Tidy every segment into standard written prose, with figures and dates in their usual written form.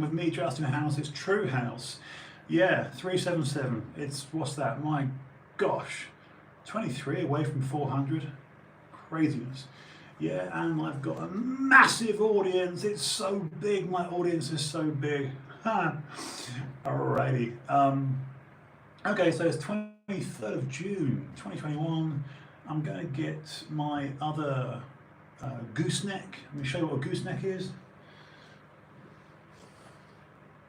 with me, Justin House. It's TrueHouse. Yeah, 377. It's, what's that? My gosh, 23 away from 400. Craziness. Yeah, and I've got a massive audience. It's so big. My audience is so big. Alrighty. Okay, so it's 23rd of June, 2021. I'm going to get my other gooseneck. Let me show you what a gooseneck is.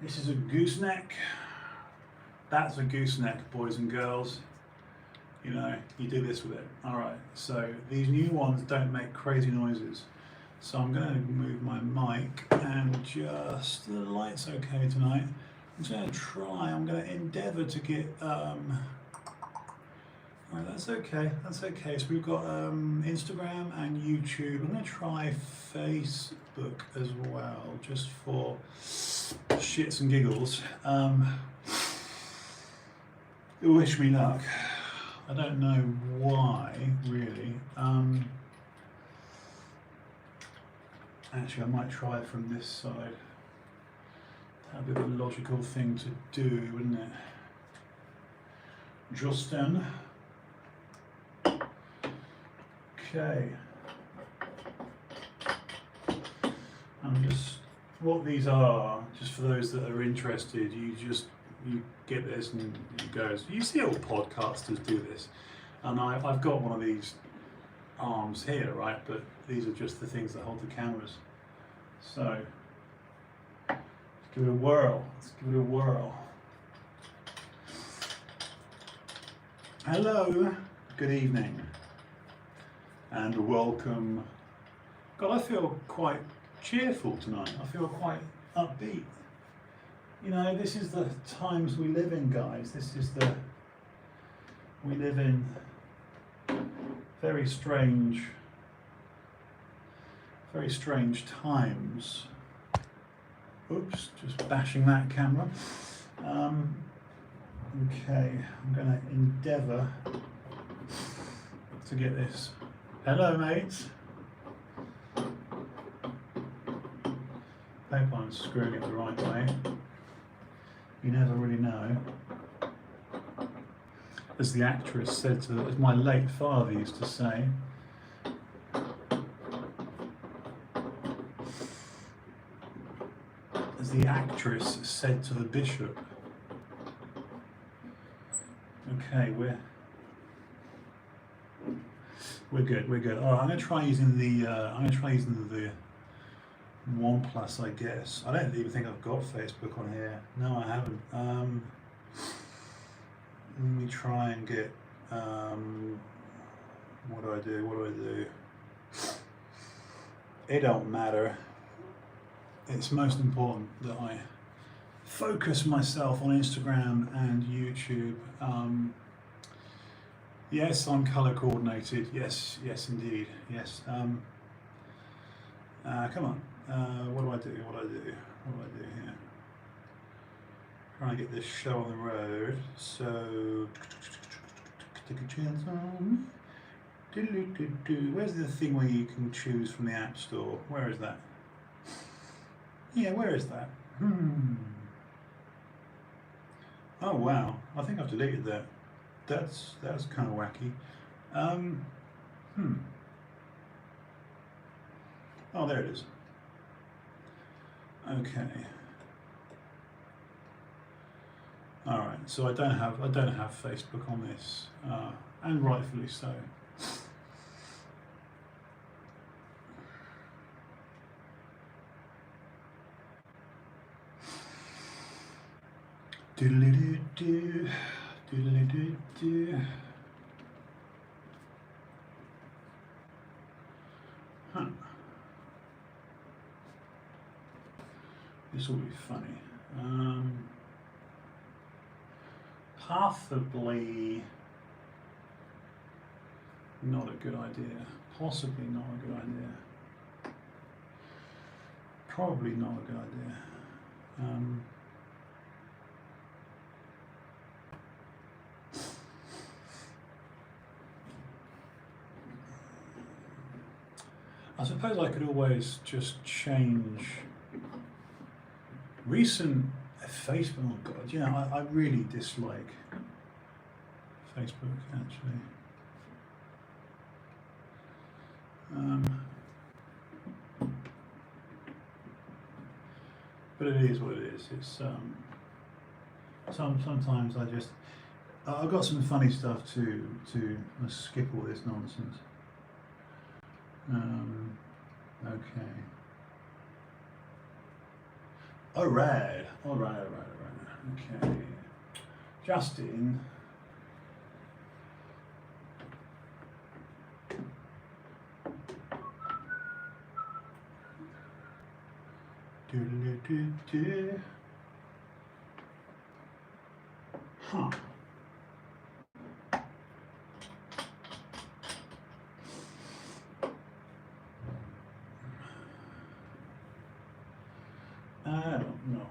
This is a gooseneck. That's a gooseneck, boys and girls. You know, you do this with it. Alright, so these new ones don't make crazy noises. So I'm going to move my mic and just, the light's okay tonight. I'm just going to try, I'm going to endeavour to get, right, that's okay, that's okay. So we've got Instagram and YouTube. I'm going to try Facebook as well, just for shits and giggles. Wish me luck. I don't know why, really. Actually, I might try it from this side. That'd be a logical thing to do, wouldn't it? Justin. Okay. I'm just, what these are, just for those that are interested, you get this and it goes. You see all podcasters do this, and I've got one of these arms here, right? But these are just the things that hold the cameras. So let's give it a whirl. Let's give it a whirl. Hello, good evening, and welcome. God, I feel quite cheerful tonight. I feel quite upbeat. You know, this is the times we live in, guys. We live in very strange times. Oops, just bashing that camera. Okay, I'm going to endeavour to get this. Hello, mates. Hope I'm screwing it the right way. You never really know. As the actress said to, as my late father used to say, as the actress said to the bishop. Okay, we're good. We're good. All right, I'm going to try using the OnePlus, I guess. I don't even think I've got Facebook on here. No, I haven't. Let me try and get. What do I do? It don't matter. It's most important that I focus myself on Instagram and YouTube. Yes, I'm color coordinated. Yes, indeed. Yes. Come on. What do I do here? Trying to get this show on the road. So, take a chance on. Where's the thing where you can choose from the App Store? Where is that? Yeah, where is that? Oh wow, I think I've deleted that. That's kind of wacky. Oh, there it is. Okay. All right. So I don't have Facebook on this, and rightfully so. Doodly-doo-doo, doodly-doo-doo. Huh. This will be funny. Possibly not a good idea. Possibly not a good idea. Probably not a good idea. I suppose I could always just change Recent Facebook, oh God, you know, I really dislike Facebook actually. But it is what it is. It's sometimes I've got some funny stuff to let's skip all this nonsense. Okay. All right. Okay. Justin. Huh. I don't know.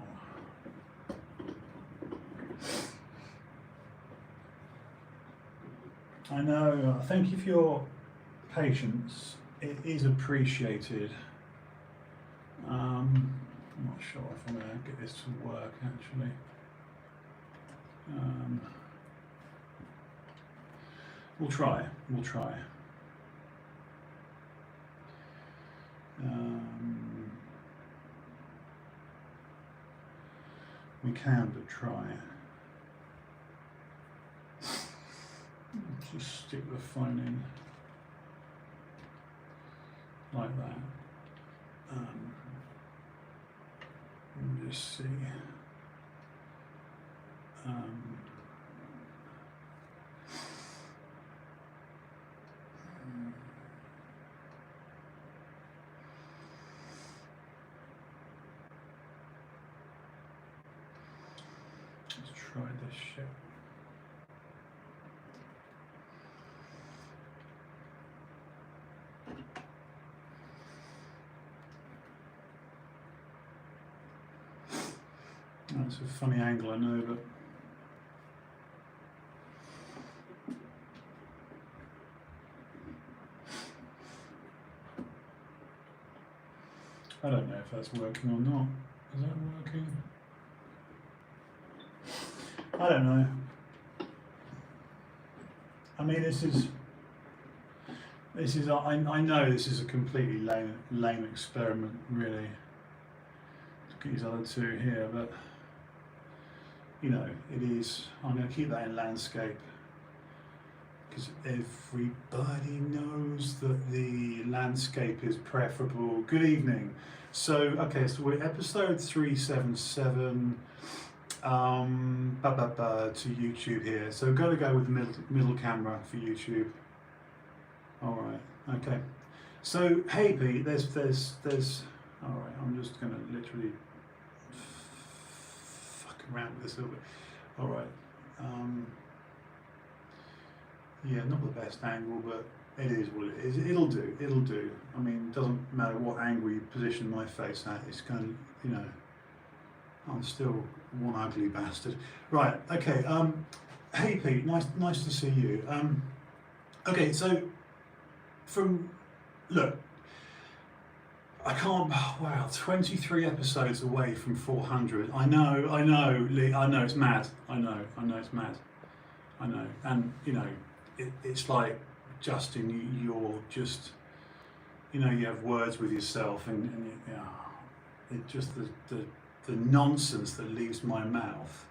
I know. Thank you for your patience. It is appreciated. I'm not sure if I'm going to get this to work actually. We'll try. We can but try. Just stick the phone in like that. Let me just see. Let's try this shit. That's a funny angle, I know, but I don't know if that's working or not. Is that working? I don't know. I mean, this is. I know this is a completely lame experiment, really. Look at these other two here, but you know, it is. I'm going to keep that in landscape because everybody knows that the landscape is preferable. Good evening. So, okay, so we're episode 377. To YouTube here. So got to go with the middle camera for YouTube. All right. Okay. So hey Pete, there's. All right. I'm just gonna literally fuck around with this a little bit. All right. Yeah, not the best angle, but it is what it is. It'll do. I mean, it doesn't matter what angle you position my face at. It's kind of, you know, I'm still one ugly bastard. Right, okay, hey Pete, nice to see you. Okay, so look, I can't, wow, 23 episodes away from 400. I know, Lee, I know it's mad. I know it's mad. I know, and you know, it's like, Justin, you're just, you know, you have words with yourself and you know, it just, the nonsense that leaves my mouth.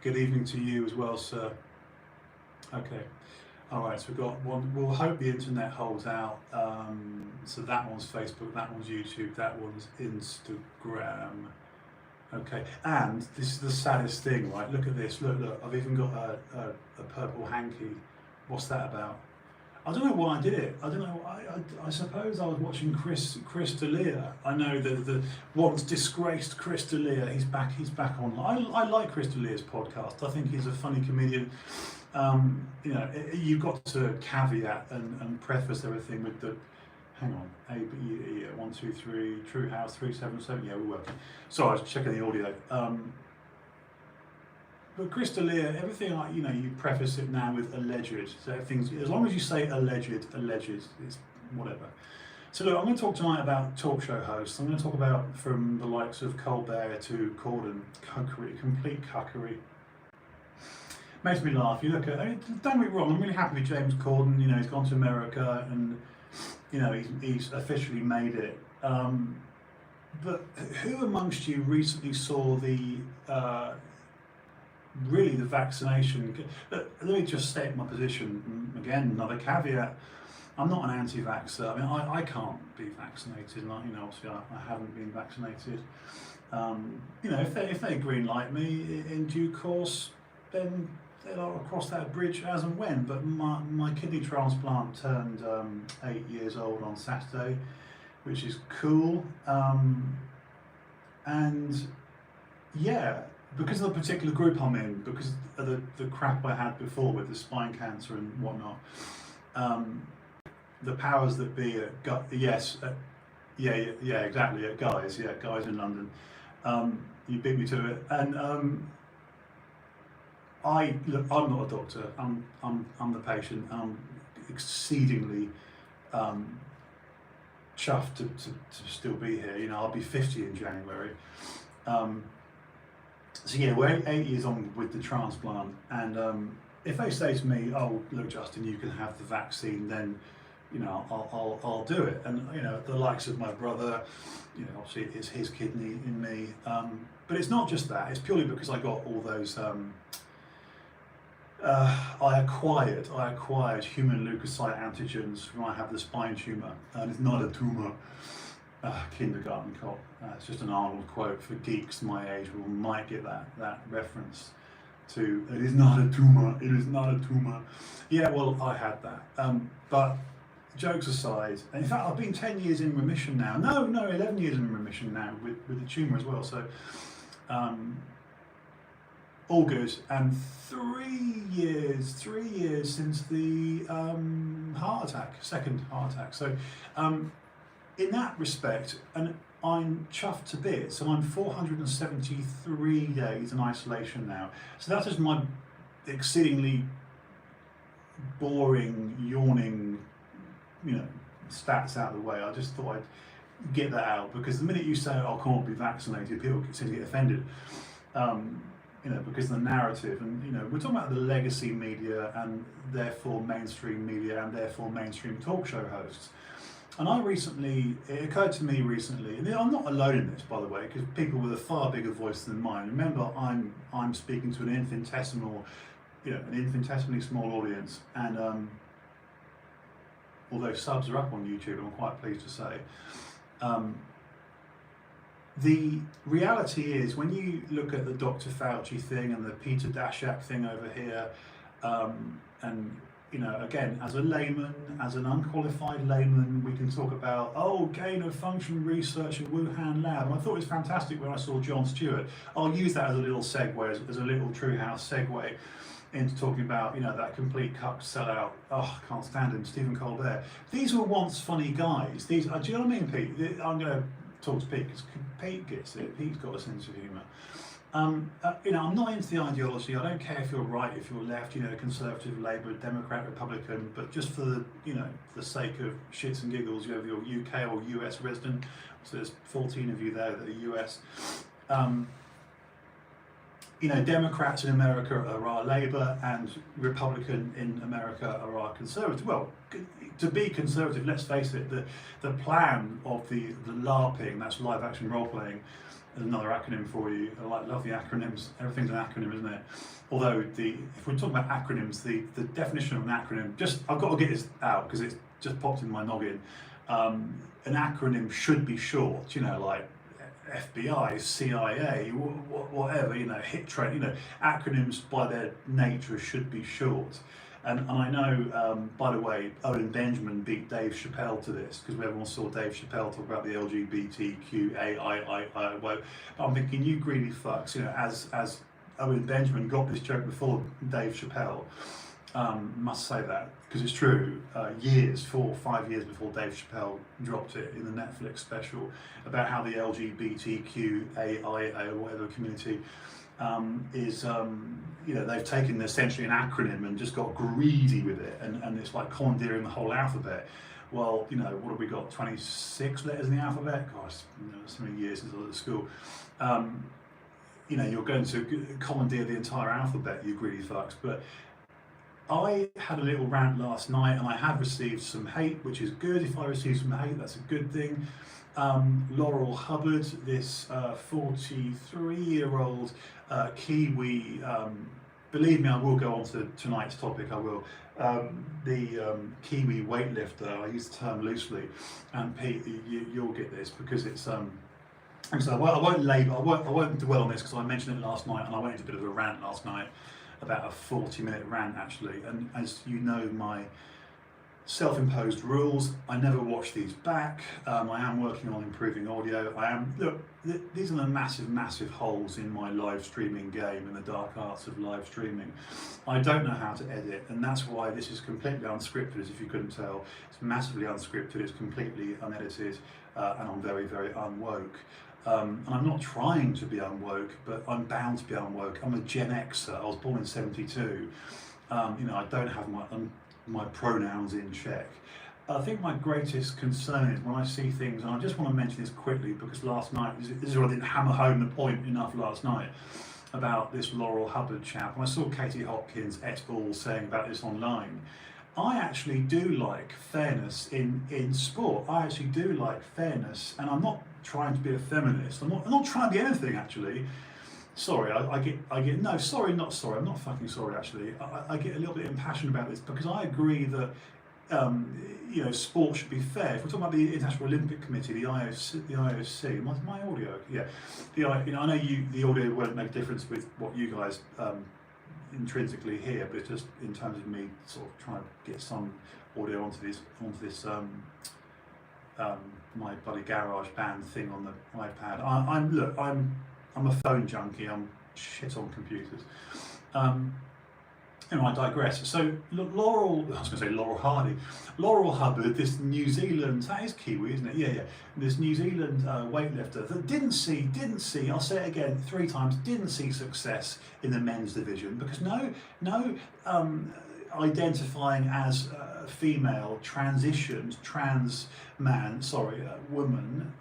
Good evening to you as well, sir. Okay, all right, so we've got one. We'll hope the internet holds out. So that one's Facebook, that one's YouTube, that one's Instagram. Okay, and this is the saddest thing, right? Look at this, look, I've even got a purple hanky. What's that about? I don't know why I did it. I don't know. I suppose I was watching Chris D'Elia. I know that the once disgraced Chris D'Elia. He's back on. I like Chris D'Elia's podcast. I think he's a funny comedian. You know, you've got to caveat and preface everything with the. Hang on, A B E 1 2 3 TrueHouse 377. Yeah, we're working. Sorry, I was checking the audio. But Chris D'Elia, everything, you know, you preface it now with alleged. So everything's, as long as you say alleged, it's whatever. So look, I'm going to talk tonight about talk show hosts. I'm going to talk about from the likes of Colbert to Corden, cuckery, complete cuckery. Makes me laugh. You look at, don't get me wrong, I'm really happy with James Corden. You know, he's gone to America and, you know, he's officially made it. But who amongst you recently saw the really the vaccination? Let me just state my position again. Another caveat: I'm not an anti-vaxxer. I mean, I can't be vaccinated. Like, you know, obviously I haven't been vaccinated. You know, if they green light me in due course, then they'll cross that bridge as and when. But my kidney transplant turned 8 years old on Saturday, which is cool. And yeah, because of the particular group I'm in, because of the crap I had before with the spine cancer and whatnot, the powers that be at yeah, exactly, at Guys in London, you beat me to it. And look, I'm not a doctor. I'm the patient. I'm exceedingly chuffed to still be here. You know, I'll be 50 in January. So yeah, we're 8 years on with the transplant, and if they say to me, "Oh, look, Justin, you can have the vaccine," then, you know, I'll do it. And you know, the likes of my brother, you know, obviously it's his kidney in me, but it's not just that. It's purely because I got all those. I acquired human leukocyte antigens when I have the spine tumour, and it's not a tumour. Kindergarten cop. It's just an Arnold quote for geeks my age who might get that reference to, "It is not a tumour, it is not a tumour." Yeah, well, I had that. But jokes aside, in fact, I've been 10 years in remission now. No, 11 years in remission now with the tumour as well. So, all good. And 3 years since the second heart attack. So, in that respect, and I'm chuffed to bits. So I'm 473 days in isolation now. So that's just my exceedingly boring, yawning, you know, stats out of the way. I just thought I'd get that out, because the minute you say, "Oh, I can't be vaccinated," people seem to get offended. You know, because of the narrative, and you know, we're talking about the legacy media and therefore mainstream media and therefore mainstream talk show hosts. And it occurred to me recently, and I'm not alone in this, by the way, because people with a far bigger voice than mine. Remember, I'm speaking to an infinitesimally small audience, and although subs are up on YouTube, I'm quite pleased to say. The reality is, when you look at the Dr. Fauci thing and the Peter Daszak thing over here, and you know, again, as a layman, as an unqualified layman, we can talk about, gain of function research in Wuhan lab. And I thought it was fantastic when I saw Jon Stewart. I'll use that as a little segue, as a little TrueHouse segue into talking about, you know, that complete cuck sellout. Oh, I can't stand him, Stephen Colbert. These were once funny guys. Do you know what I mean, Pete? I'm going to talk to Pete, because Pete gets it. Pete's got a sense of humour. You know, I'm not into the ideology. I don't care if you're right, if you're left, you know, Conservative, Labour, Democrat, Republican, but just for the, you know, the sake of shits and giggles, you have your UK or US resident, so there's 14 of you there that are US. You know, Democrats in America are our Labour, and Republican in America are our Conservative. Well, to be Conservative, let's face it, the plan of the LARPing, that's live action role playing, is another acronym for you. I love the acronyms. Everything's an acronym, isn't it? Although if we're talking about acronyms, the definition of an acronym, I've got to get this out because it's just popped in my noggin. An acronym should be short, you know, like FBI, CIA, whatever, you know, hit train, you know, acronyms by their nature should be short. And I know, by the way, Owen Benjamin beat Dave Chappelle to this, because everyone saw Dave Chappelle talk about the LGBTQAI. But I'm thinking, you greedy fucks, you know, as Owen Benjamin got this joke before Dave Chappelle, must say that, because it's true, 4 or 5 years before Dave Chappelle dropped it in the Netflix special about how the LGBTQAI or whatever community is, you know, they've taken essentially an acronym and just got greedy with it, and it's like commandeering the whole alphabet. well, you know, what have we got? 26 letters in the alphabet. Gosh, you know, so many years since I was at school. You know, you're going to commandeer the entire alphabet, you greedy fucks. But I had a little rant last night, and I have received some hate, which is good. If I receive some hate, that's a good thing. Laurel Hubbard, this 43-year-old Kiwi, believe me, I will go on to tonight's topic, I will. The Kiwi weightlifter, I use the term loosely, and Pete, you'll get this because it's. And so I won't dwell on this because I mentioned it last night, and I went into a bit of a rant last night, about a 40-minute rant actually. And as you know, my self-imposed rules, I never watch these back. I am working on improving audio. These are the massive holes in my live streaming game, in the dark arts of live streaming. I don't know how to edit, and that's why this is completely unscripted, as if you couldn't tell. It's massively unscripted, it's completely unedited, and I'm very unwoke. And I'm not trying to be unwoke, but I'm bound to be unwoke. I'm a Gen Xer. I was born in '72. You know, I don't have my pronouns in check. I think my greatest concern is when I see things, and I just want to mention this quickly because last night, this is where I didn't hammer home the point enough last night about this Laurel Hubbard chap. And I saw Katie Hopkins et al. Saying about this online. I actually do like fairness in sport. I actually do like fairness, and I'm not trying to be a feminist. I'm not trying to be anything actually. Sorry, I get no, sorry, not sorry. I'm not fucking sorry actually. I get a little bit impassioned about this because I agree that you know, sport should be fair. If we're talking about the International Olympic Committee, the IOC, my audio, yeah, you know, I know the audio won't make a difference with what you guys intrinsically hear, but just in terms of me sort of trying to get some audio onto this my bloody garage band thing on the iPad. I'm a phone junkie. I'm shit on computers. Anyway, I digress. So Laurel Hubbard, this New Zealand, that is Kiwi, isn't it? Yeah. This New Zealand weightlifter that didn't see, I'll say it again 3 times, didn't see success in the men's division because no identifying as female, transitioned, trans man, woman,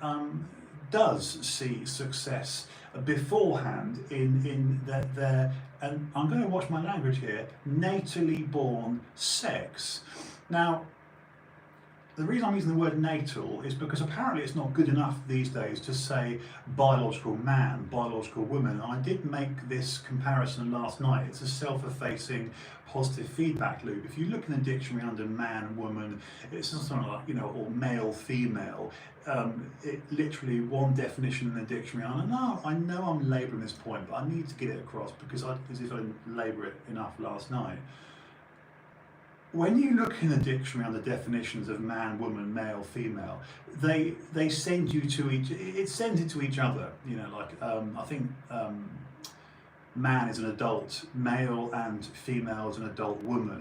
does see success beforehand in their, and I'm going to watch my language here, natally born sex. Now, the reason I'm using the word natal is because apparently it's not good enough these days to say biological man, biological woman. I did make this comparison last night. It's a self-effacing positive feedback loop. If you look in the dictionary under man, woman, it's something like, you know, or male, female. It literally one definition in the dictionary. I know I'm labouring this point, but I need to get it across because as if I didn't labour it enough last night. When you look in the dictionary under definitions of man, woman, male, female, they send you to it sends it to each other. You know, like I think man is an adult male and female is an adult woman.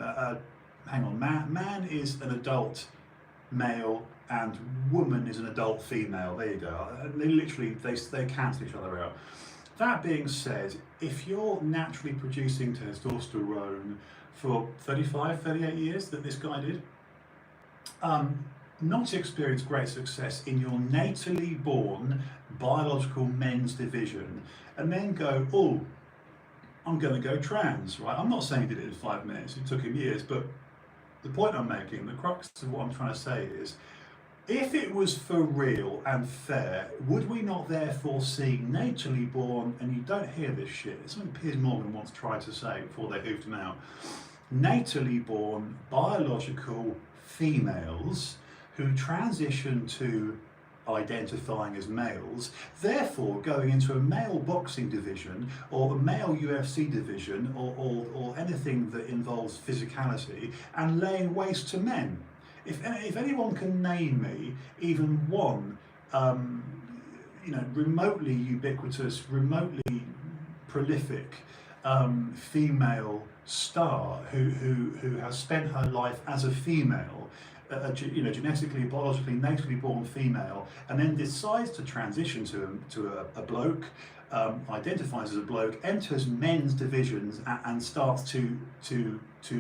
Hang on, man is an adult male and woman is an adult female. There you go. They literally they cancel each other out. That being said, if you're naturally producing testosterone for 35, 38 years that this guy did, not to experience great success in your natally born biological men's division, and then go, oh, I'm going to go trans, right? I'm not saying he did it in 5 minutes, it took him years, but the point I'm making, the crux of what I'm trying to say is, if it was for real and fair, would we not therefore see natally born, and you don't hear this shit, it's something Piers Morgan once tried to say before they hoofed him out, natally born biological females who transition to identifying as males, therefore going into a male boxing division or a male UFC division or anything that involves physicality and laying waste to men. If anyone can name me even one, you know, remotely ubiquitous, remotely prolific female star who has spent her life as a female genetically, biologically, natively born female, and then decides to transition to a bloke, identifies as a bloke, enters men's divisions, and starts to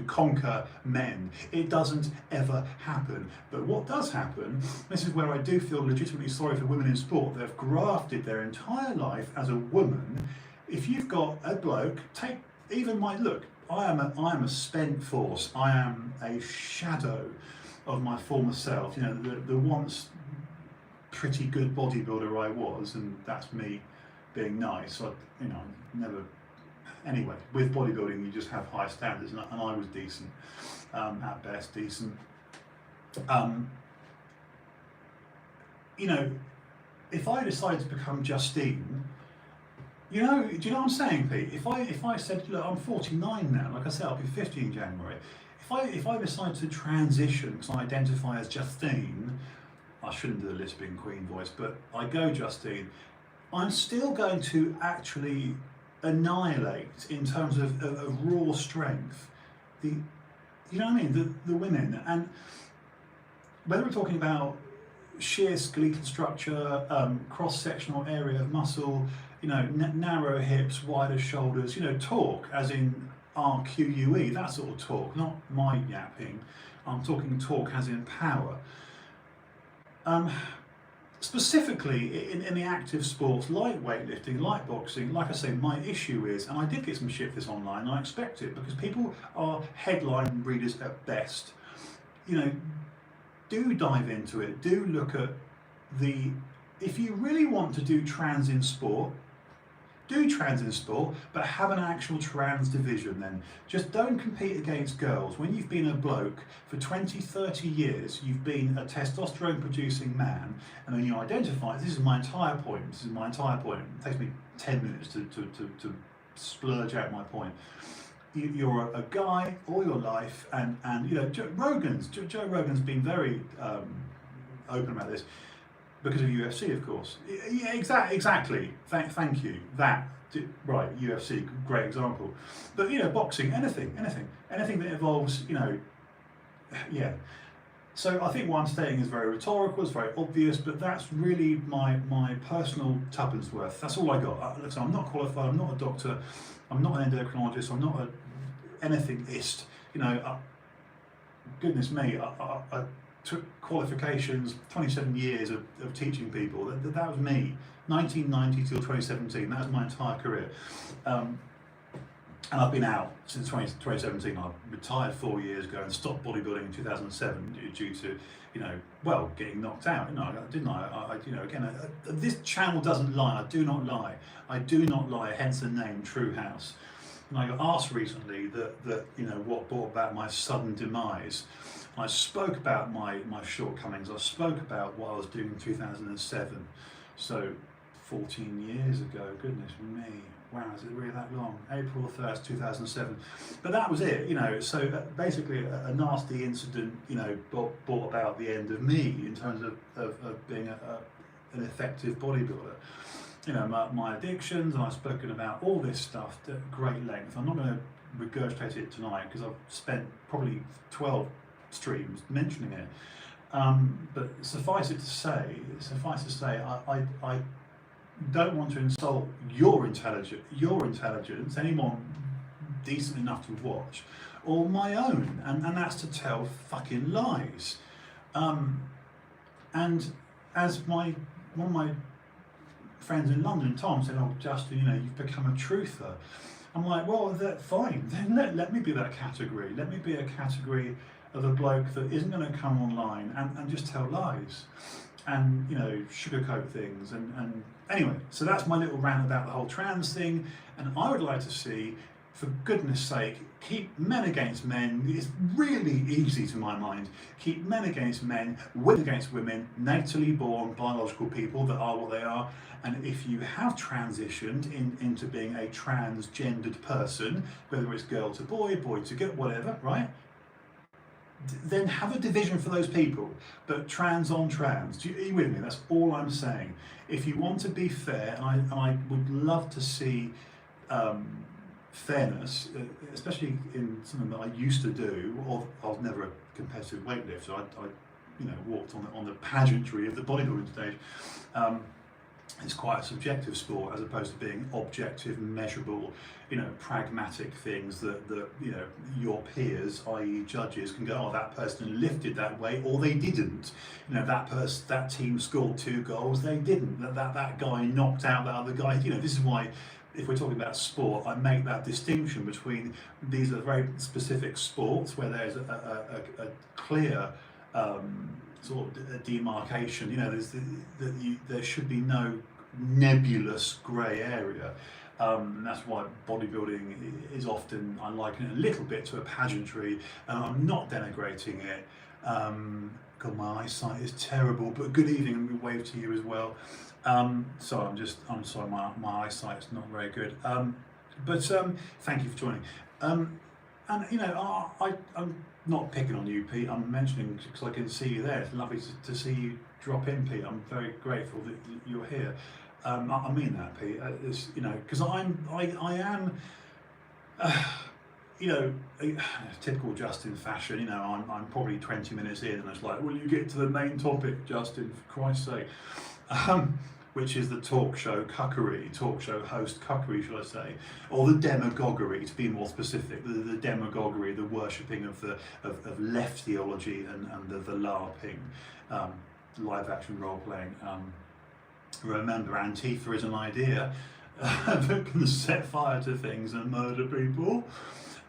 conquer men. It doesn't ever happen. But what does happen, this is where I do feel legitimately sorry for women in sport. They've grafted their entire life as a woman. If you've got a bloke, take even my look, I am a spent force. I am a shadow of my former self. The once pretty good bodybuilder I was, and that's me being nice. Never. Anyway, with bodybuilding, you just have high standards, and I was decent, at best decent. If I decided to become Justine, do you know what I'm saying, Pete? If I said, look, I'm 49 now, like I said, I'll be 50 in January. If I decide to transition because I identify as Justine, I shouldn't do the lisping Queen voice, but I go Justine, I'm still going to actually annihilate in terms of raw strength the women. And whether we're talking about sheer skeletal structure, cross-sectional area of muscle, narrow hips, wider shoulders, torque, as in RQUE, that sort of torque, not my yapping. I'm talking torque as in power. Specifically in the active sports, like weightlifting, like boxing, like I say, my issue is, and I did get some shit for this online, and I expect it, because people are headline readers at best. Do dive into it, do look at if you really want to do trans in sport, do trans in sport, but have an actual trans division then. Just don't compete against girls. When you've been a bloke for 20, 30 years, you've been a testosterone producing man, and then you identify, this is my entire point, it takes me 10 minutes to splurge out my point. You're a guy all your life, and Joe Rogan's been very open about this, because of UFC, of course. Yeah, exactly. Thank you. Right, UFC, great example. But boxing, anything that involves, yeah. So I think what I'm saying is very rhetorical, it's very obvious, but that's really my personal tuppence worth. That's all I got. Listen, I'm not qualified. I'm not a doctor. I'm not an endocrinologist. I'm not anythingist. Goodness me. I took qualifications, 27 years of teaching people. That was me, 1990 till 2017. That was my entire career. And I've been out since 2017. I retired 4 years ago and stopped bodybuilding in 2007 due to, getting knocked out. Didn't I? Again, this channel doesn't lie. I do not lie. I do not lie. Hence the name TrueHouse. And I got asked recently that what brought about my sudden demise. I spoke about my shortcomings. I spoke about what I was doing in 2007. So 14 years ago, goodness me. Wow, is it really that long? April 1st, 2007. But that was it, so basically a nasty incident, brought about the end of me in terms of being an effective bodybuilder. My addictions, and I've spoken about all this stuff at great length. I'm not going to regurgitate it tonight because I've spent probably 12 streams mentioning it. But suffice to say, I don't want to insult your intelligence, anyone decent enough to watch, or my own, and that's to tell fucking lies. And as one of my friends in London, Tom, said, "Oh, Justin, you've become a truther." I'm like, well, fine, then let me be that category. Let me be a category of a bloke that isn't going to come online and just tell lies and sugarcoat things. And anyway, so that's my little rant about the whole trans thing. And I would like to see, for goodness sake, keep men against men. It's really easy to my mind. Keep men against men, women against women, natively born biological people that are what they are. And if you have transitioned into being a transgendered person, whether it's girl to boy to girl, whatever, right? Then have a division for those people, but trans on trans. Are you with me? That's all I'm saying. If you want to be fair, and I would love to see fairness, especially in something that I used to do, or I was never a competitive weightlifter. I walked on the pageantry of the bodybuilding stage. It's quite a subjective sport as opposed to being objective, measurable, pragmatic things that your peers, i.e. judges, can go, oh, that person lifted that weight, or they didn't. That team scored 2 goals, they didn't. That guy knocked out that other guy. This is why, if we're talking about sport, I make that distinction between these are very specific sports where there's a clear sort of demarcation. There should be no nebulous grey area. And that's why bodybuilding is often, I liken it a little bit to a pageantry, and I'm not denigrating it. God, my eyesight is terrible, but good evening, and we wave to you as well. I'm sorry, my eyesight's not very good. But thank you for joining. And I'm not picking on you, Pete. I'm mentioning because I can see you there. It's lovely to see you drop in, Pete. I'm very grateful that you're here. I mean that, Pete. Because I am, typical Justin fashion. I'm probably 20 minutes in, and it's like, will you get to the main topic, Justin? For Christ's sake. Which is the talk show host cuckery, shall I say, or the demagoguery, to be more specific, the demagoguery, the worshipping of left theology and the LARPing, live action role playing. Remember, Antifa is an idea that can set fire to things and murder people.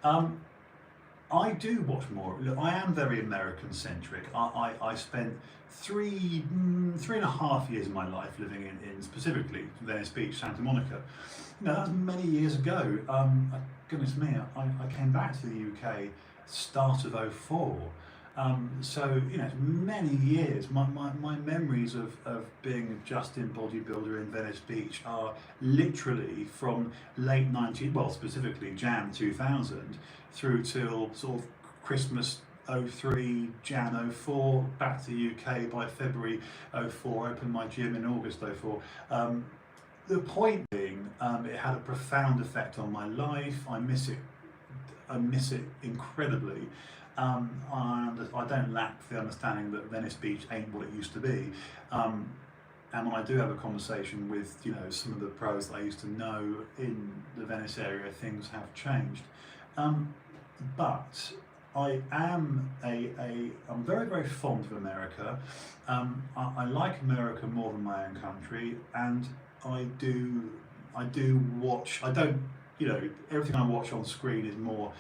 I do watch more. Look, I am very American centric. I spent 3.5 years of my life living in specifically Venice Beach, Santa Monica. That was many years ago. Goodness me, I came back to the UK start of '04. So many years. My memories of being a Justin bodybuilder in Venice Beach are literally from late 90s, well specifically Jan 2000, through till sort of Christmas '03, Jan '04, back to the UK by February '04, opened my gym in August '04. The point being, it had a profound effect on my life. I miss it incredibly. And I don't lack the understanding that Venice Beach ain't what it used to be. And when I do have a conversation with some of the pros that I used to know in the Venice area, things have changed. But I am I'm very, very fond of America. I like America more than my own country, and I do watch. I don't, everything I watch on screen is more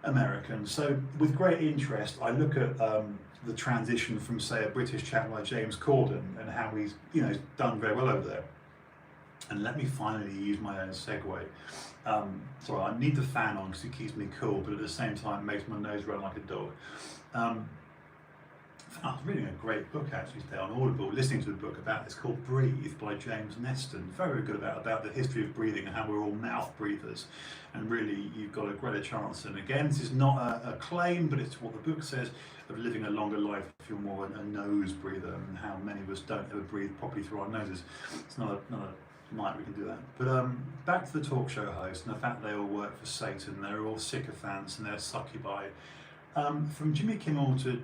American. So with great interest, I look at the transition from, say, a British chap like James Corden and how he's, done very well over there. And let me finally use my own segue. Sorry, I need the fan on because it keeps me cool, but at the same time makes my nose run like a dog. I was reading a great book actually today on Audible, listening to a book about, it's called Breathe by James Neston. Very good about the history of breathing and how we're all mouth breathers. And really, you've got a greater chance. And again, this is not a claim, but it's what the book says, of living a longer life if you're more a nose breather, and how many of us don't ever breathe properly through our noses. It's not a night we can do that. But back to the talk show host and the fact they all work for Satan. They're all sycophants and they're succubi. From Jimmy Kimmel to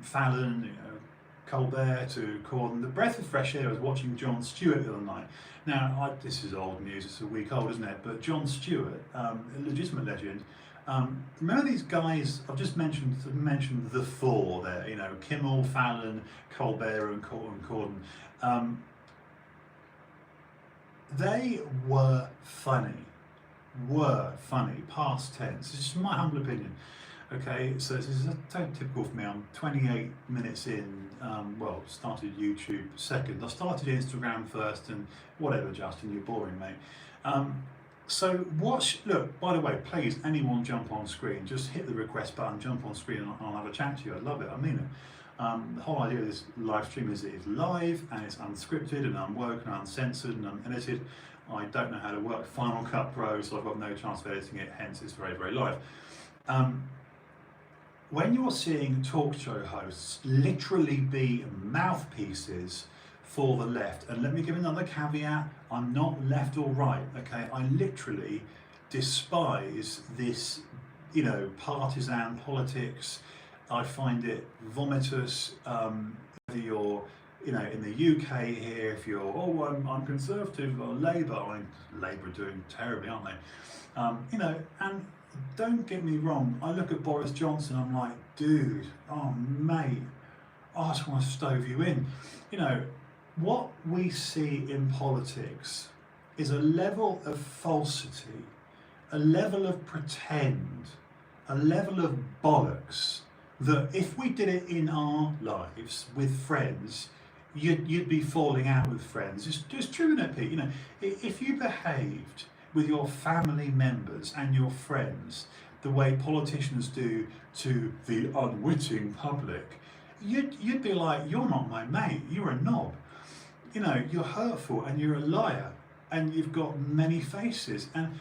Fallon, Colbert to Corden, the breath of fresh air. I was watching Jon Stewart the other night. Now, this is old news, it's a week old, isn't it? But Jon Stewart, a legitimate legend. Remember these guys, I've just mentioned the four there, Kimmel, Fallon, Colbert and Corden. They were funny, past tense. It's just my humble opinion. Okay, so this is totally typical for me. I'm 28 minutes in, started YouTube second. I started Instagram first, and whatever, Justin, you're boring, mate. So look, by the way, please, anyone jump on screen, just hit the request button, jump on screen, and I'll have a chat to you. I'd love it, I mean it. The whole idea of this live stream is it is live, and it's unscripted, and unwoke, and uncensored, and unedited. I don't know how to work Final Cut Pro, so I've got no chance of editing it, hence it's very, very live. When you're seeing talk show hosts literally be mouthpieces for the left, and let me give another caveat, I'm not left or right, okay? I literally despise this, you know, partisan politics. I find it vomitous. Whether you're, you know, in the UK here, if you're, oh, I'm Conservative or Labour, I mean, Labour are doing terribly, aren't they? You know, and don't get me wrong, I look at Boris Johnson, I'm like, dude, oh mate, I just want to stove you in. You know, what we see in politics is a level of falsity, a level of pretend, a level of bollocks that if we did it in our lives with friends, you'd be falling out with friends. It's true, isn't it, Pete? You know, if you behaved with your family members and your friends the way politicians do to the unwitting public, you'd be like, you're not my mate, you're a knob. You know, you're hurtful and you're a liar and you've got many faces. And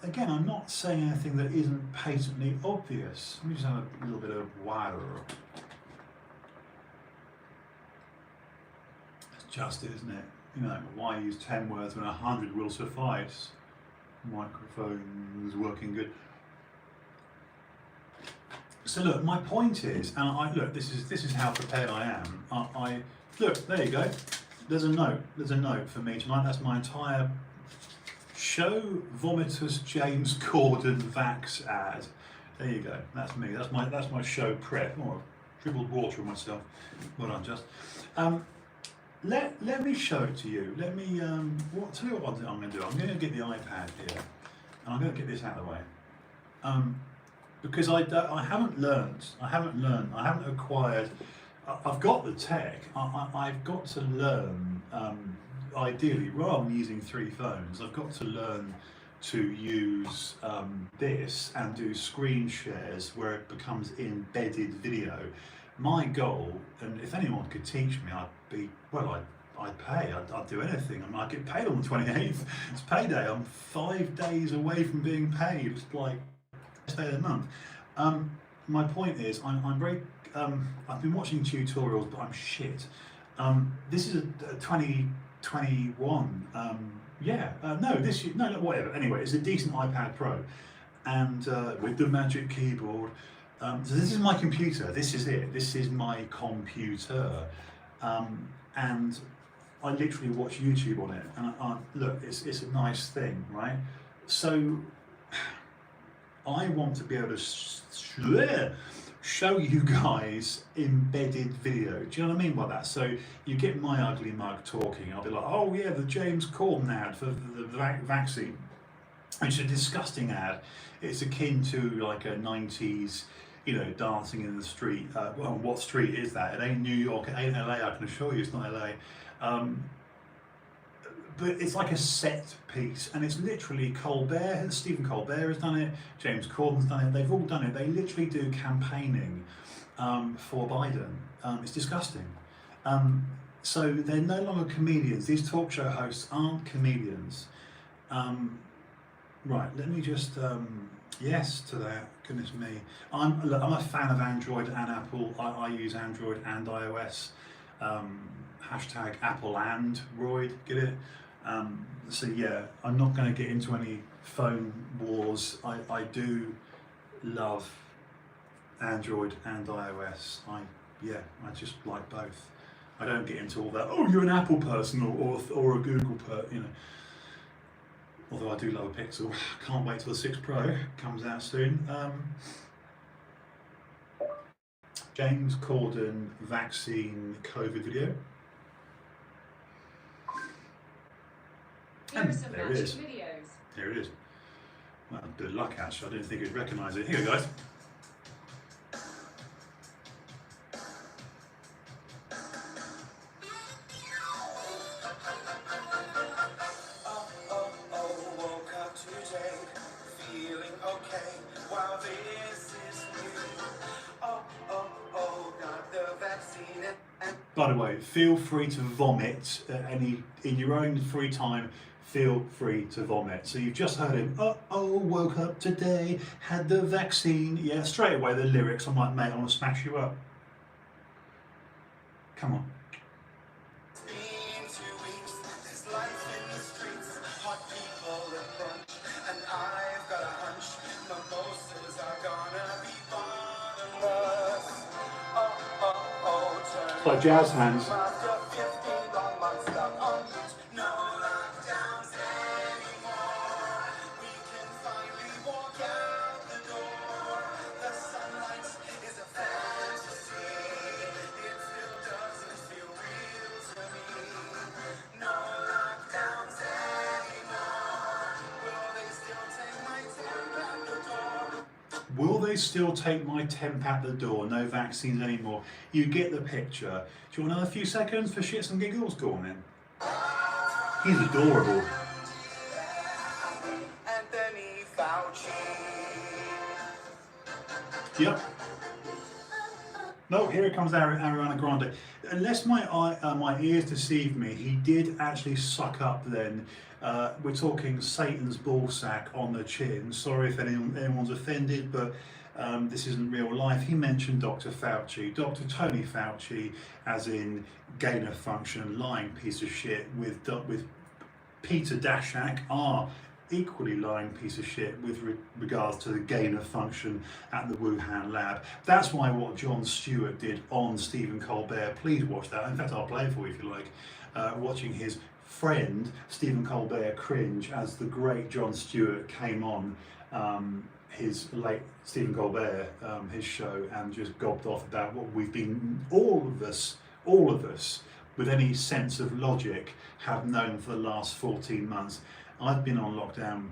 again, I'm not saying anything that isn't patently obvious. Let me just have a little bit of water. It's just it, isn't it? You know, why use 10 words when 100 will suffice? Microphone is working good. So look, my point is, and look, this is how prepared I am. I look, there you go. There's a note. There's a note for me tonight. That's my entire show vomitous James Corden Vax ad. There you go. That's me. That's my show prep. Oh, I've dribbled water on myself. Well done, just. Let me show it to you. Let me tell you what I'm going to do. I'm going to get the iPad here, and I'm going to get this out of the way. Because I haven't learned. I haven't acquired. I've got the tech. I've got to learn. Ideally, rather than using 3 phones, I've got to learn to use this and do screen shares where it becomes embedded video. My goal, and if anyone could teach me, I'd pay. I'd do anything. I mean, I get paid on the 28th. It's payday. I'm 5 days away from being paid. It's like best day of the month. My point is, I'm very. I've been watching tutorials, but I'm shit. This is a 2021. Whatever. Anyway, it's a decent iPad Pro, and with the magic keyboard. So this is my computer. This is it. This is my computer, and I literally watch YouTube on it. And look, it's a nice thing, right? So I want to be able to show you guys embedded video. Do you know what I mean by that? So you get my ugly mug talking. I'll be like, oh yeah, the James Corden ad for the vaccine. It's a disgusting ad. It's akin to like a 90s, you know, dancing in the street. Well, what street is that? It ain't New York, it ain't LA, I can assure you it's not LA. But it's like a set piece, and it's literally Colbert, Stephen Colbert has done it, James Corden's done it, they've all done it. They literally do campaigning for Biden. It's disgusting. So they're no longer comedians. These talk show hosts aren't comedians. Right, let me just, yes to that, goodness me. I'm a fan of Android and Apple. I use Android and iOS. Hashtag Apple Android, get it? So yeah, I'm not going to get into any phone wars. I do love Android and iOS. I just like both. I don't get into all that, oh, you're an Apple person or a Google person, you know. Although I do love a Pixel. Can't wait till the 6 Pro comes out soon. James Corden vaccine COVID video. Here are some there it magic is. videos. There it is. Well, a bit of luck actually. I didn't think you'd recognise it. Here you go, guys. By the way, feel free to vomit in your own free time. Feel free to vomit. So you've just heard him. Woke up today, had the vaccine. Yeah, straight away the lyrics. I'm like, mate, I want to smash you up. Come on. Been 2 weeks, there's life in the streets, hot people at brunch, and I It's like jazz hands. Will they still take my temp at the door? No vaccines anymore. You get the picture. Do you want another few seconds for shits and giggles? Go on then. He's adorable. Yep. No, here it comes Ariana Grande. Unless my ears deceive me, he did actually suck up then. We're talking Satan's ballsack on the chin. Sorry if anyone's offended, but this isn't real life. He mentioned Dr. Fauci, Dr. Tony Fauci, as in gain of function, lying piece of shit, with Peter Daszak, our equally lying piece of shit with regards to the gain of function at the Wuhan lab. That's why what Jon Stewart did on Stephen Colbert, please watch that. In fact, I'll play it for you if you like. Watching his friend Stephen Colbert cringe as the great Jon Stewart came on his late Stephen Colbert, his show, and just gobbed off about what we've been, all of us, with any sense of logic, have known for the last 14 months. I've been on lockdown.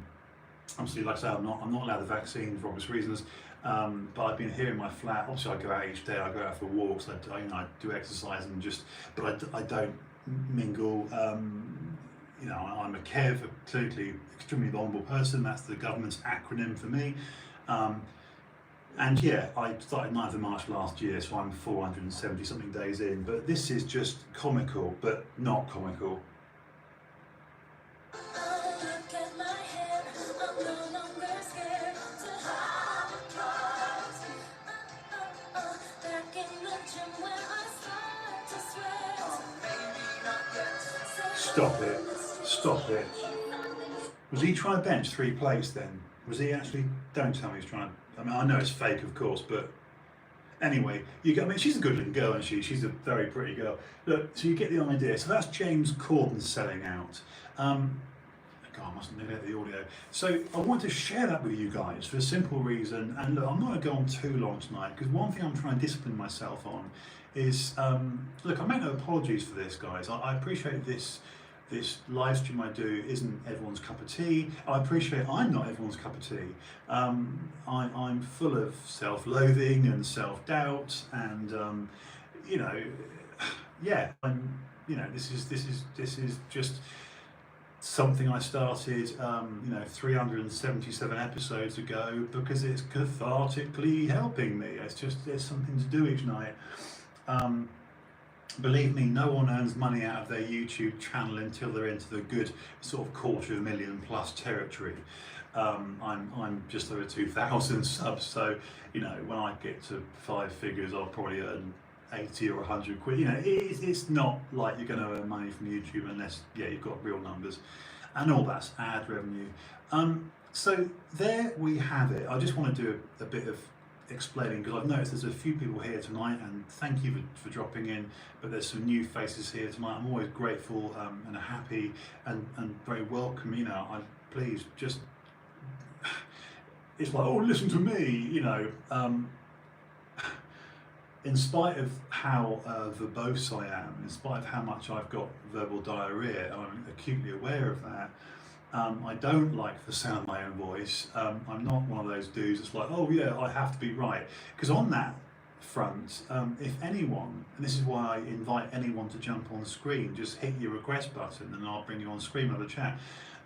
Obviously, like I say, I'm not allowed the vaccine for obvious reasons. But I've been here in my flat. Obviously, I go out each day. I go out for walks. I do exercise and but I don't mingle. I'm a Kev, a clinically extremely vulnerable person. That's the government's acronym for me. And yeah, I started 9th of March last year, so I'm 470 something days in. But this is just comical, but not comical. Stop it. Stop it. Was he trying to bench 3 plates then? Was he actually? Don't tell me he's trying to. I mean, I know it's fake, of course, but anyway, she's a good looking girl, isn't she? She's a very pretty girl. Look, so you get the idea. So that's James Corden selling out. God, I mustn't neglect the audio. So I wanted to share that with you guys for a simple reason. And look, I'm not going to go on too long tonight, because one thing I'm trying to discipline myself on is, look, I make no apologies for this, guys. I appreciate this live stream I do isn't everyone's cup of tea. I appreciate I'm not everyone's cup of tea. I'm full of self-loathing and self-doubt, and yeah, this is just something I started 377 episodes ago because it's cathartically helping me. There's something to do each night. Believe me, no one earns money out of their YouTube channel until they're into the good sort of 250,000+ territory. I'm just over 2,000 subs, so when I get to 5 figures, I'll probably earn 80 or 100 quid. It's not like you're going to earn money from YouTube unless you've got real numbers, and all that's ad revenue. So there we have it. I just want to do a bit of explaining, because I've noticed there's a few people here tonight, and thank you for dropping in, but there's some new faces here tonight. I'm always grateful and happy and very welcome. Please just, it's like, oh, listen to me, in spite of how verbose I am, in spite of how much I've got verbal diarrhea, I'm acutely aware of that. I don't like the sound of my own voice. I'm not one of those dudes that's like, oh yeah, I have to be right. Because on that front, if anyone, and this is why I invite anyone to jump on screen, just hit your request button and I'll bring you on screen with a chat.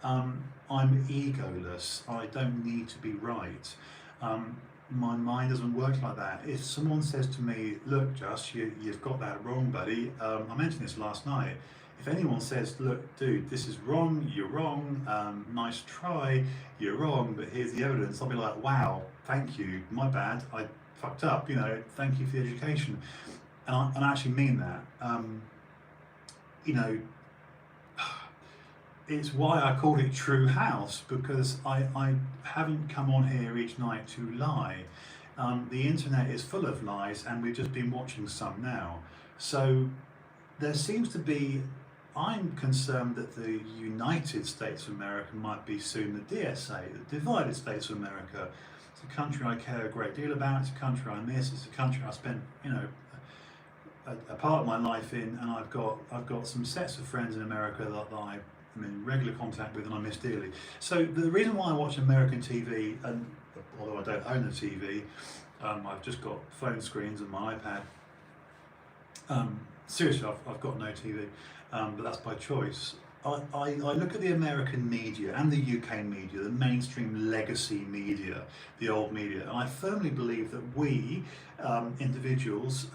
I'm egoless. I don't need to be right. My mind doesn't work like that. If someone says to me, look, Just, you've got that wrong, buddy. I mentioned this last night. If anyone says, look, dude, this is wrong, you're wrong, nice try, you're wrong, but here's the evidence, I'll be like, wow, thank you, my bad, I fucked up, thank you for the education. And I actually mean that. It's why I called it TrueHouse, because I haven't come on here each night to lie. The internet is full of lies, and we've just been watching some now. So there seems to be, I'm concerned that the United States of America might be soon the DSA, the Divided States of America. It's a country I care a great deal about, it's a country I miss, it's a country I spent, a part of my life in, and I've got some sets of friends in America that I'm in regular contact with and I miss dearly. So the reason why I watch American TV, and although I don't own a TV, I've just got phone screens and my iPad. Seriously, I've got no TV, but that's by choice. I look at the American media and the UK media, the mainstream legacy media, the old media, and I firmly believe that we, individuals,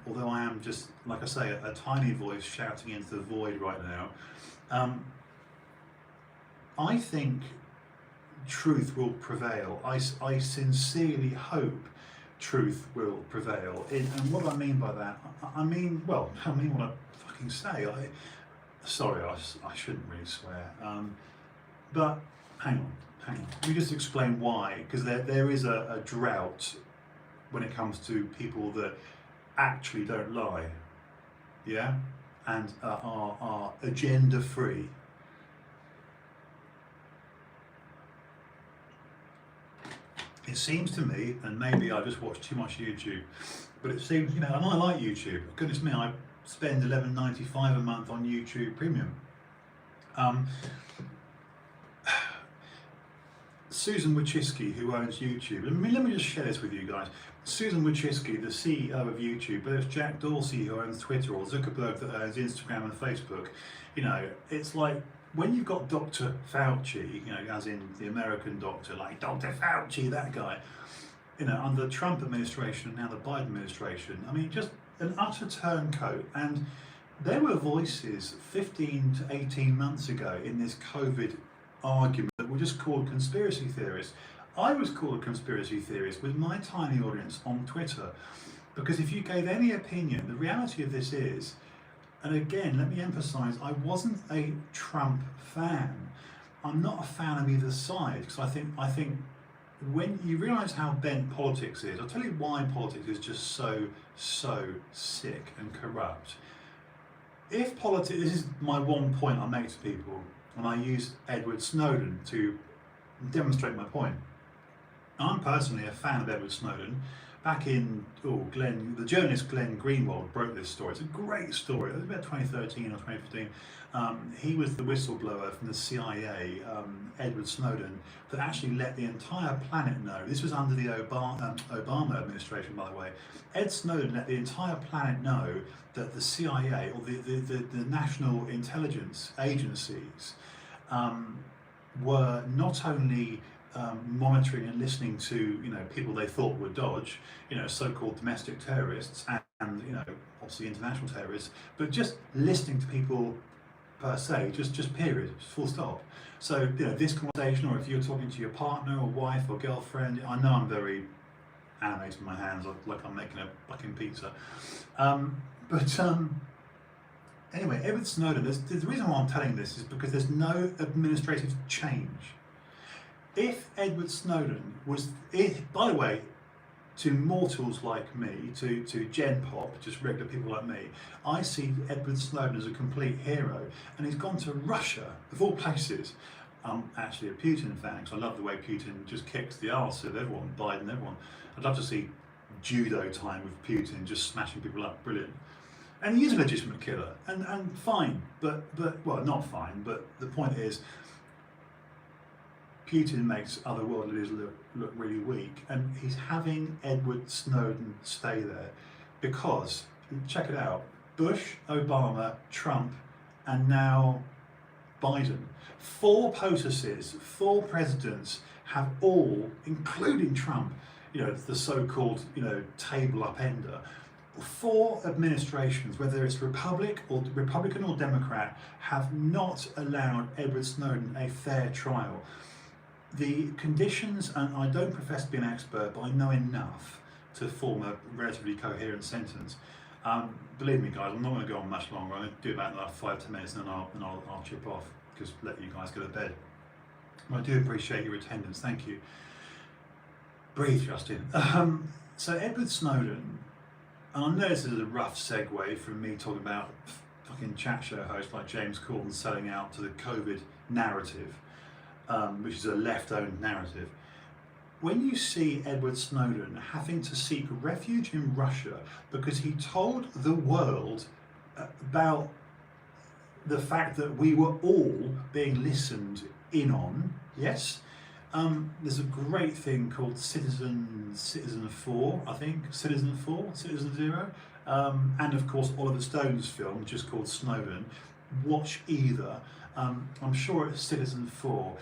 although I am just, like I say, a tiny voice shouting into the void right now, I think truth will prevail. I sincerely hope truth will prevail. And what do I mean by that? I mean what I fucking say. Sorry, I shouldn't really swear. But hang on. Let me just explain why. Because there is a drought when it comes to people that actually don't lie. Yeah? And are agenda free. It seems to me, and maybe I just watch too much YouTube, but it seems, and I like YouTube. Goodness me, I spend $11.95 a month on YouTube Premium. Susan Wojcicki, who owns YouTube, let me just share this with you guys. Susan Wojcicki, the CEO of YouTube, but it's Jack Dorsey who owns Twitter, or Zuckerberg that owns Instagram and Facebook. It's like, when you've got Dr. Fauci, as in the American doctor, like Dr. Fauci, that guy, under the Trump administration and now the Biden administration, just an utter turncoat. And there were voices 15 to 18 months ago in this COVID argument that were just called conspiracy theorists. I was called a conspiracy theorist with my tiny audience on Twitter, because if you gave any opinion, the reality of this is, and again, let me emphasise, I wasn't a Trump fan. I'm not a fan of either side, because I think when you realise how bent politics is, I'll tell you why politics is just so sick and corrupt. If politics, this is my one point I make to people, and I use Edward Snowden to demonstrate my point. I'm personally a fan of Edward Snowden. Back in, the journalist Glenn Greenwald broke this story. It's a great story. It was about 2013 or 2015. He was the whistleblower from the CIA, Edward Snowden, that actually let the entire planet know. This was under the Obama administration, by the way. Ed Snowden let the entire planet know that the CIA, or the national intelligence agencies, were not only monitoring and listening to people they thought were dodge, so-called domestic terrorists and obviously international terrorists, but just listening to people per se, just period, full stop. So this conversation, or if you're talking to your partner or wife or girlfriend, I know I'm very animated in my hands, like I'm making a fucking pizza. Anyway, Edward Snowden, the reason why I'm telling this is because there's no administrative change. If Edward Snowden was, by the way, to mortals like me, to Gen Pop, just regular people like me, I see Edward Snowden as a complete hero, and he's gone to Russia, of all places. I'm actually a Putin fan, because I love the way Putin just kicks the arse of everyone, Biden, everyone. I'd love to see judo time with Putin, just smashing people up, brilliant. And he is a legitimate killer, and fine, but well, not fine, but the point is, Putin makes other world leaders look really weak, and he's having Edward Snowden stay there because, check it out, Bush, Obama, Trump, and now Biden. 4 POTUSes, 4 presidents have all, including Trump, the so-called, table upender, 4 administrations, whether it's Republican or Democrat, have not allowed Edward Snowden a fair trial. The conditions, and I don't profess to be an expert, but I know enough to form a relatively coherent sentence. Believe me, guys, I'm not going to go on much longer. I'm going to do about another 5-10 minutes, and then I'll chip off, just let you guys go to bed. I do appreciate your attendance. Thank you. Breathe, Justin. So Edward Snowden And I know this is a rough segue from me talking about fucking chat show hosts like James Corden selling out to the COVID narrative, which is a left-owned narrative. When you see Edward Snowden having to seek refuge in Russia because he told the world about the fact that we were all being listened in on, yes? There's a great thing called Citizen 4, I think, Citizen 4, Citizen 0, and of course Oliver Stone's film, just called Snowden. Watch either. I'm sure it's Citizen 4.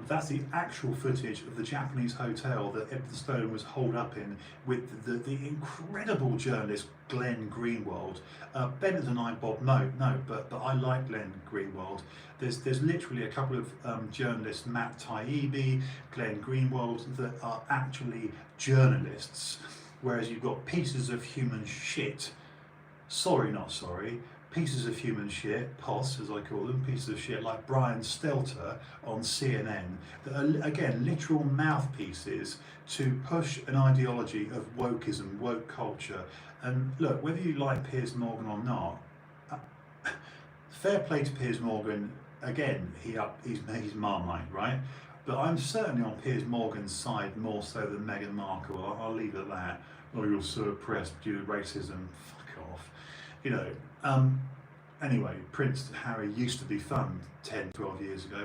That's the actual footage of the Japanese hotel that Edward Snowden was holed up in with the incredible journalist Glenn Greenwald. Better than I, Bob. No, but I like Glenn Greenwald. There's literally a couple of journalists, Matt Taibbi, Glenn Greenwald, that are actually journalists, whereas you've got pieces of human shit. Sorry, not sorry. Pieces of human shit, POS as I call them, pieces of shit like Brian Stelter on CNN, that are again literal mouthpieces to push an ideology of wokeism, woke culture. And look, whether you like Piers Morgan or not, fair play to Piers Morgan. Again, he's Marmite, right? But I'm certainly on Piers Morgan's side more so than Meghan Markle. I'll leave it at that. Oh, you're so oppressed due to racism. Fuck off. You know. Anyway, Prince Harry used to be fun 10, 12 years ago.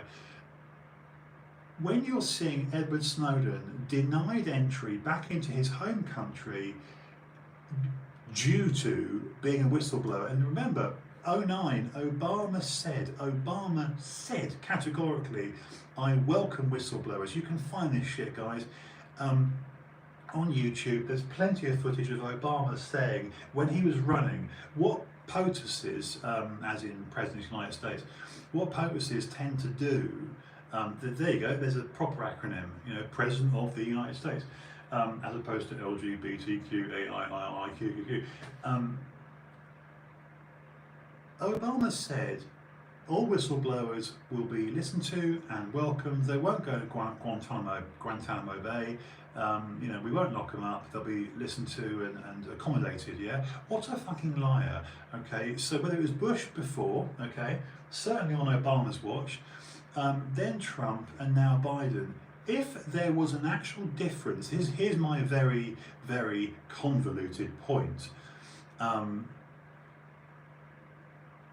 When you're seeing Edward Snowden denied entry back into his home country due to being a whistleblower, and remember, 2009, Obama said categorically, I welcome whistleblowers. You can find this shit, guys. On YouTube, there's plenty of footage of Obama saying when he was running what POTUSes, as in President of the United States, what POTUSes tend to do, there you go, there's a proper acronym, you know, President of the United States, as opposed to LGBTQAIIIQQQ. Obama said all whistleblowers will be listened to and welcomed. They won't go to Guantanamo Bay. You know, we won't lock them up. They'll be listened to and accommodated. Yeah. What a fucking liar. Okay. So whether it was Bush before, okay, certainly on Obama's watch, then Trump, and now Biden. If there was an actual difference, here's my very, very convoluted point.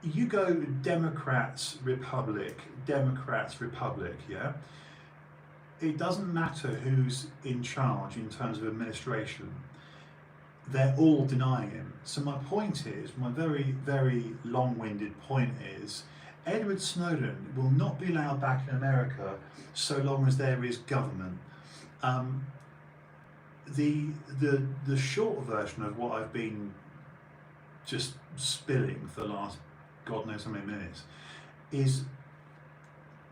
You go Democrats, Republic, yeah? It doesn't matter who's in charge in terms of administration. They're all denying him. So my point is, my very, very long-winded point is, Edward Snowden will not be allowed back in America so long as there is government. The short version of what I've been just spilling for the last God knows how many minutes is,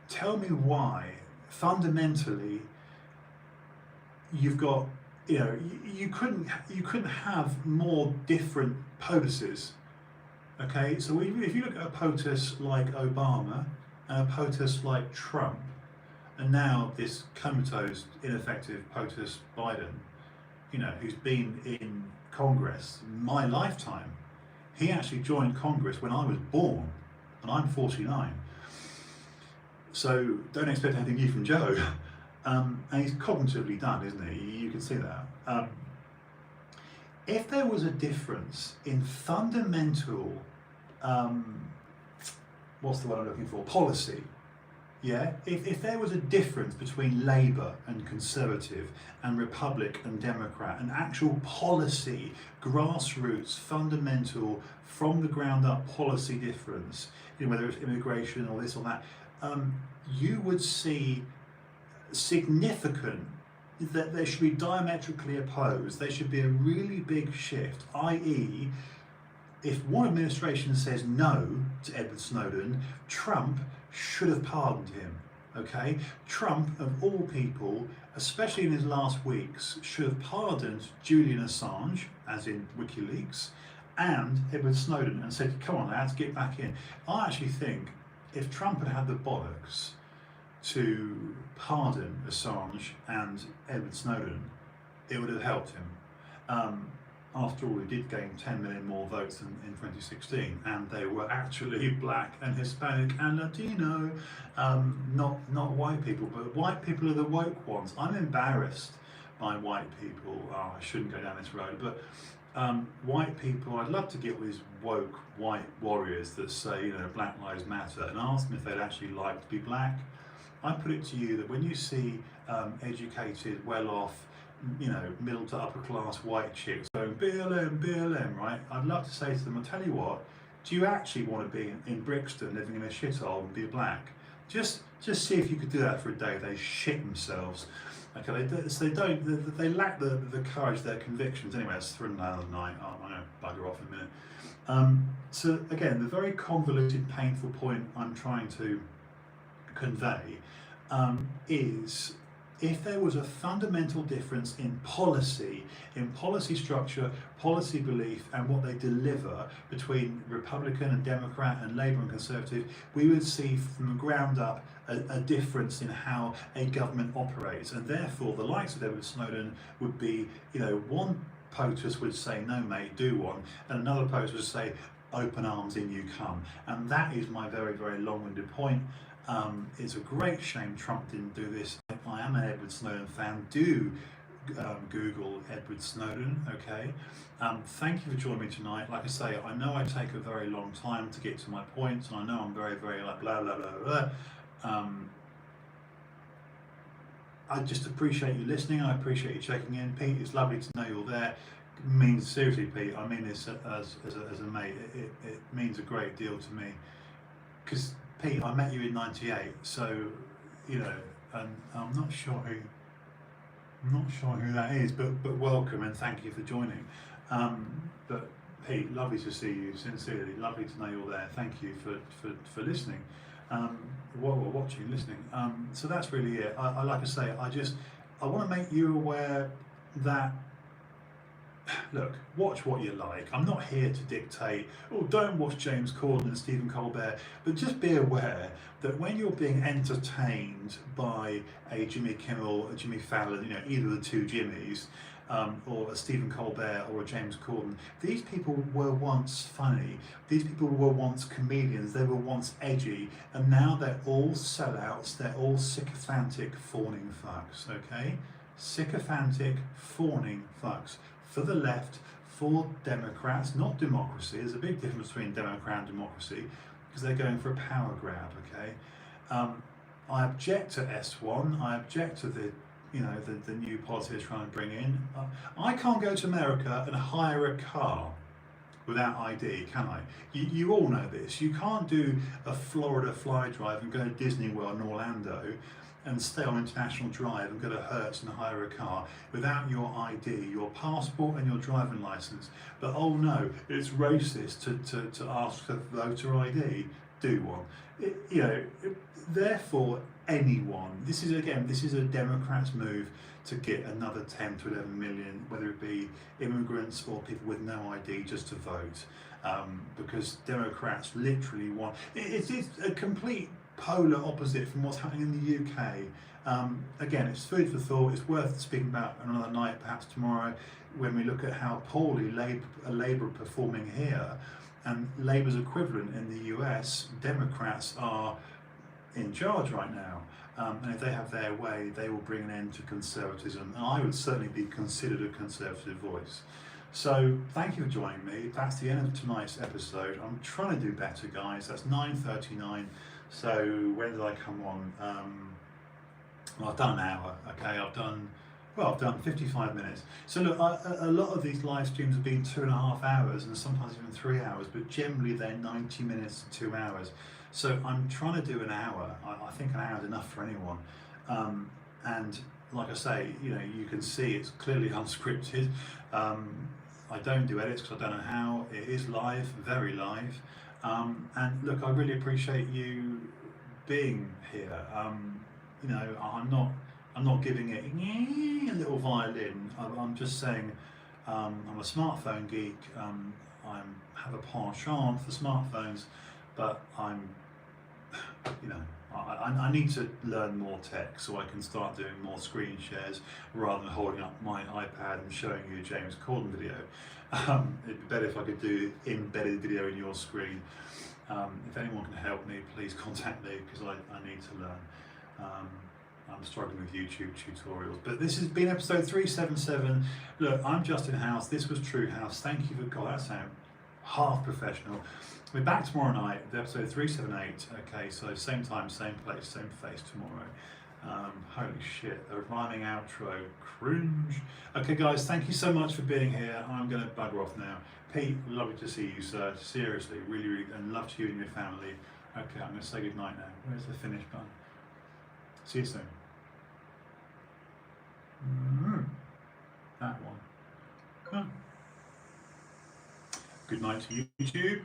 tell me why fundamentally you've got, you know, you couldn't have more different POTUSes. Okay, so if you look at a POTUS like Obama and a POTUS like Trump, and now this comatose, ineffective POTUS Biden, you know, who's been in Congress my lifetime. He actually joined Congress when I was born, and I'm 49. So don't expect anything new from Joe. And he's cognitively done, isn't he? You can see that. If there was a difference in fundamental, what's the word I'm looking for? Policy. Yeah, if there was a difference between Labour and Conservative and Republic and Democrat, an actual policy, grassroots, fundamental, from the ground up policy difference, you know, whether it's immigration or this or that, you would see significant, that they should be diametrically opposed. There should be a really big shift, i.e., if one administration says no to Edward Snowden, Trump should have pardoned him, okay? Trump, of all people, especially in his last weeks, should have pardoned Julian Assange, as in WikiLeaks, and Edward Snowden, and said, come on lads, get back in. I actually think if Trump had had the bollocks to pardon Assange and Edward Snowden, it would have helped him. after all, we did gain 10 million more votes than in 2016, and they were actually black and Hispanic and Latino, not white people. But white people are the woke ones. I'm embarrassed by white people. Oh, I shouldn't go down this road, but white people, I'd love to get with these woke white warriors that say, Black Lives Matter, and ask them if they'd actually like to be black. I put it to you that when you see educated, well-off, middle to upper class white chicks going BLM, BLM, right? I'd love to say to them, I'll tell you what, do you actually want to be in Brixton living in a shithole and be black? Just see if you could do that for a day. They shit themselves. Okay, they lack the courage, their convictions. Anyway, it's for another night. I'm going to bugger off in a minute. So again, the very convoluted, painful point I'm trying to convey is, if there was a fundamental difference in policy structure, policy belief, and what they deliver between Republican and Democrat and Labour and Conservative, we would see from the ground up a difference in how a government operates. And therefore, the likes of Edward Snowden would be, one POTUS would say, no mate, do one, and another POTUS would say, open arms, in you come. And that is my very, very long-winded point. It's a great shame Trump didn't do this. I am an Edward Snowden fan. Do Google Edward Snowden, okay? Thank you for joining me tonight. Like I say, I know I take a very long time to get to my points, and I know I'm very, very like blah, blah, blah, blah. I just appreciate you listening. I appreciate you checking in. Pete, it's lovely to know you're there. It means, seriously, Pete, I mean this as a mate. It means a great deal to me. Because Pete, I met you in '98, so and I'm not sure who that is, but welcome and thank you for joining. But Pete, lovely to see you. Sincerely, lovely to know you're there. Thank you for listening. Watching, listening. So that's really it. I like I say, I want to make you aware that, look, watch what you like. I'm not here to dictate, don't watch James Corden and Stephen Colbert, but just be aware that when you're being entertained by a Jimmy Kimmel, a Jimmy Fallon, either of the two Jimmys, or a Stephen Colbert or a James Corden, these people were once funny, these people were once comedians, they were once edgy, and now they're all sellouts, they're all sycophantic, fawning fucks, okay? Sycophantic, fawning fucks. For the left, for Democrats, not democracy. There's a big difference between Democrat and democracy, because they're going for a power grab, okay? I object to S1, I object to the new policy they're trying to bring in. I can't go to America and hire a car without ID, can I? You all know this. You can't do a Florida fly drive and go to Disney World in Orlando and stay on International Drive and go to Hertz and hire a car without your ID, your passport and your driving license. But oh no, it's racist to ask for voter ID. Do one. Therefore, anyone, this is a Democrats' move to get another 10 to 11 million, whether it be immigrants or people with no ID, just to vote. Because Democrats literally want, it's a complete polar opposite from what's happening in the UK. Again, it's food for thought. It's worth speaking about another night, perhaps tomorrow, when we look at how poorly Labour are performing here, and Labour's equivalent in the US. Democrats are in charge right now, and if they have their way, they will bring an end to conservatism, and I would certainly be considered a conservative voice. So thank you for joining me. That's the end of tonight's episode. I'm trying to do better, guys. That's 9:39. So when did I come on? Well, I've done an hour. Okay, I've done 55 minutes. So look, a lot of these live streams have been 2.5 hours, and sometimes even 3 hours, but generally they're 90 minutes to 2 hours. So I'm trying to do an hour. I think an hour is enough for anyone. And like I say, you can see it's clearly unscripted. I don't do edits because I don't know how. It is live, very live. And look, I really appreciate you being here. I'm not giving it a little violin. I'm just saying I'm a smartphone geek. I have a penchant for smartphones, but I'm I need to learn more tech so I can start doing more screen shares rather than holding up my iPad and showing you a James Corden video. It'd be better if I could do embedded video in your screen. If anyone can help me, please contact me because I need to learn. I'm struggling with YouTube tutorials. But this has been episode 377. Look, I'm Justin House. This was TrueHouse. Thank you for God. That sounds half professional. We're back tomorrow night with episode 378. Okay, so same time, same place, same face tomorrow. Holy shit, the rhyming outro, cringe. Okay guys, thank you so much for being here. I'm gonna bugger off now. Pete, lovely to see you, sir. Seriously, really, really, and love to you and your family. Okay, I'm gonna say goodnight now. Where's the finish button? See you soon. That one. Good night to you, YouTube.